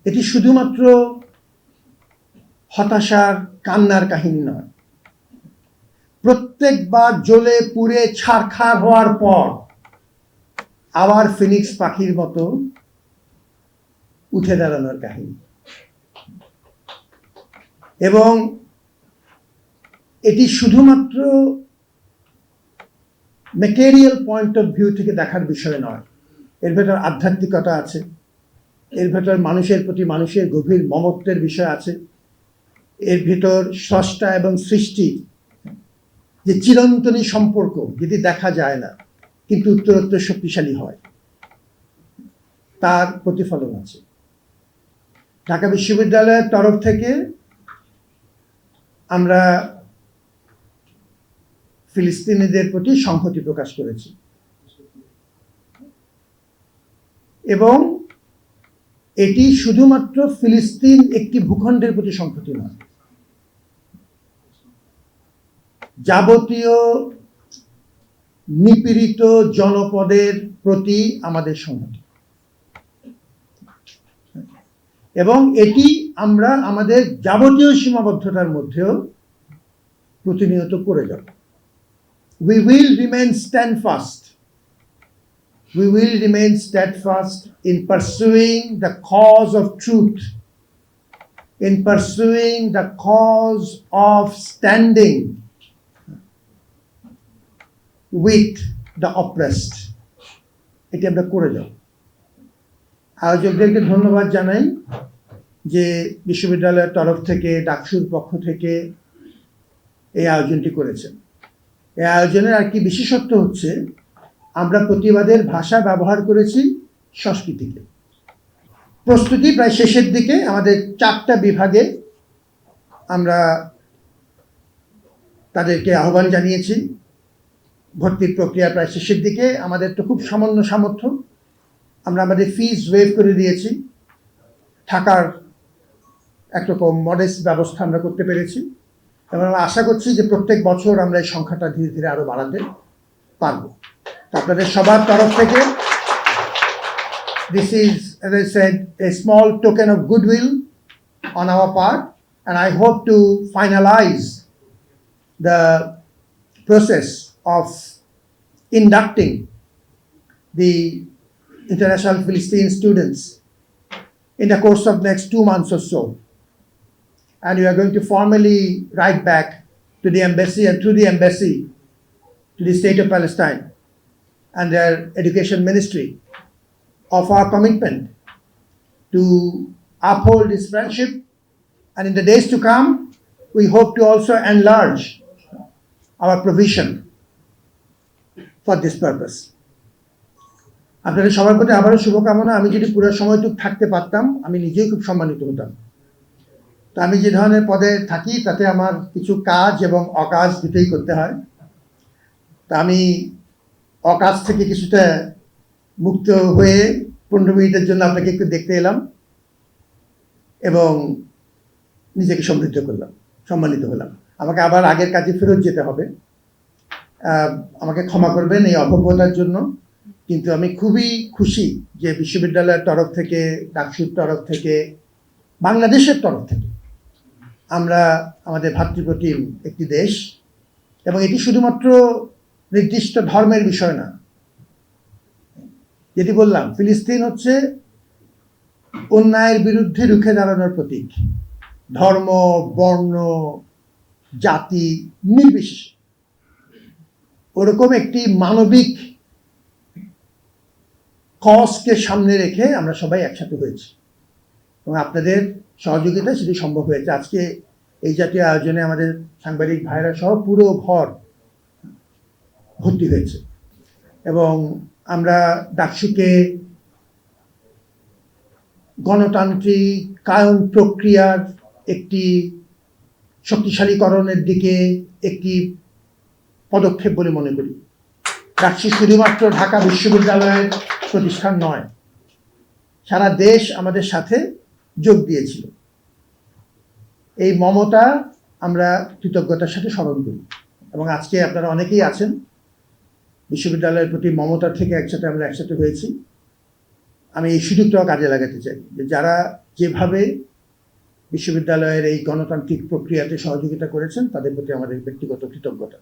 এটি শুধুমাত্র হতাশার কান্নার কাহিনী নয়। প্রত্যেকবার জ্বলে পুড়ে ছারখার হওয়ার পর আবার ফিনিক্স পাখির মতো উঠে দাঁড়ানোর কাহিনী। এবং এটি শুধুমাত্র ম্যাটেরিয়াল পয়েন্ট অফ ভিউ থেকে দেখার বিষয় নয়, এর ভেতর আধ্যাত্মিকতা আছে, এর ভেতর মানুষের প্রতি মানুষের গভীর মমত্বের বিষয় আছে, এর ভেতর স্রষ্টা এবং সৃষ্টি যে চিরন্তনী সম্পর্ক যেটি দেখা যায় না কিন্তু উত্তরোত্তর শক্তিশালী হয়, তার প্রতিফলন আছে। ঢাকা বিশ্ববিদ্যালয়ের তরফ থেকে আমরা ফিলিস্তিনিদের প্রতি সংহতি প্রকাশ করেছি এবং এটি শুধুমাত্র ফিলিস্তিন একটি ভূখণ্ডের প্রতি সংহতি নয়, যাবতীয় নিপীড়িত জনপদের প্রতি আমাদের সংহতি। এবং এটি আমরা আমাদের যাবতীয় সীমাবদ্ধতার মধ্যেও প্রতিনিয়ত করে যাব। We will remain steadfast. We will remain steadfast in pursuing the cause of truth, in pursuing the cause of standing with the oppressed. এটি আমরা করে যাব। আয়োজকদেরকে ধন্যবাদ জানাই যে বিশ্ববিদ্যালয়ের তরফ থেকে, ডাকসুর পক্ষ থেকে এই আয়োজনটি করেছেন। এই আয়োজনের আর কি বিশেষত্ব হচ্ছে আমরা প্রতিবাদের ভাষা ব্যবহার করেছি সংস্কৃতিকে। প্রস্তুতি প্রায় শেষের দিকে, আমাদের 4টা বিভাগে আমরা তাদেরকে আহ্বান জানিয়েছি। ভর্তির প্রক্রিয়া প্রায় শেষের দিকে, আমাদের তো খুব সামান্য সামর্থ্য, আমরা আমাদের ফিজ ওয়েভ করে দিয়েছি, থাকার একরকম মডেস্ট ব্যবস্থা আমরা করতে পেরেছি এবং আমরা আশা করছি যে প্রত্যেক বছর আমরা এই সংখ্যাটা ধীরে ধীরে আরো বাড়াতে পারব। আপনাদের সবার তরফ থেকে this is, as I said, a small token of goodwill on our part, and I hope to finalize the process of inducting the international Philistine students in the course of next 2 months or so. And we are going to formally write back to the embassy and through the embassy to the state of Palestine and their education ministry of our commitment to uphold this friendship. And in the days to come, we hope to also enlarge our provision for this purpose. আপনাদের সবার প্রতি আবারও শুভকামনা। আমি যদি পুরো সময়টুকু থাকতে পারতাম আমি নিজেই খুব সম্মানিত হতাম। তো আমি যে ধরনের পদে থাকি তাতে আমার কিছু কাজ এবং অকাজ দুটোই করতে হয়। তা আমি অকাজ থেকে কিছুটা মুক্ত হয়ে 15 মিনিটের জন্য আপনাকে একটু দেখতে এলাম এবং নিজেকে সমৃদ্ধ করলাম, সম্মানিত হলাম। আমাকে আবার আগের কাজে ফেরত যেতে হবে, আমাকে ক্ষমা করবেন এই অভব্যতার জন্য। কিন্তু আমি খুবই খুশি যে বিশ্ববিদ্যালয়ের তরফ থেকে, ডাকসুর তরফ থেকে, বাংলাদেশের তরফ থেকে আমরা আমাদের ভাতৃপ্রতিম একটি দেশ, এবং এটি শুধুমাত্র নির্দিষ্ট ধর্মের বিষয় না। যেটি বললাম, ফিলিস্তিন হচ্ছে অন্যায়ের বিরুদ্ধে রুখে দাঁড়ানোর প্রতীক, ধর্ম, বর্ণ, জাতি নির্বিশেষে। ওরকম একটি মানবিক কজকে সামনে রেখে আমরা সবাই একসাথে হয়েছি এবং আপনাদের সহযোগিতা সেটি সম্ভব হয়েছে। আজকে এই জাতীয় আয়োজনে আমাদের সাংবাদিক ভাইরা সহ পুরো ঘর ভর্তি হয়েছে এবং আমরা ডাকসুকে গণতান্ত্রিক কায়ন প্রক্রিয়ার একটি শক্তিশালীকরণের দিকে একটি পদক্ষেপ বলে মনে করি। ডাকসু শুধুমাত্র ঢাকা বিশ্ববিদ্যালয়ের প্রতিষ্ঠান নয়, সারা দেশ আমাদের সাথে যোগ দিয়েছিল। এই মমতা আমরা কৃতজ্ঞতার সাথে স্মরণ করি এবং আজকে আপনারা অনেকেই আছেন বিশ্ববিদ্যালয়ের প্রতি মমতার থেকে আমরা একসাথে হয়েছি। আমি এই সুযোগটাও কাজে লাগাতে চাই যে যারা যেভাবে বিশ্ববিদ্যালয়ের এই গণতান্ত্রিক প্রক্রিয়াতে সহযোগিতা করেছেন তাদের প্রতি আমাদের ব্যক্তিগত কৃতজ্ঞতা।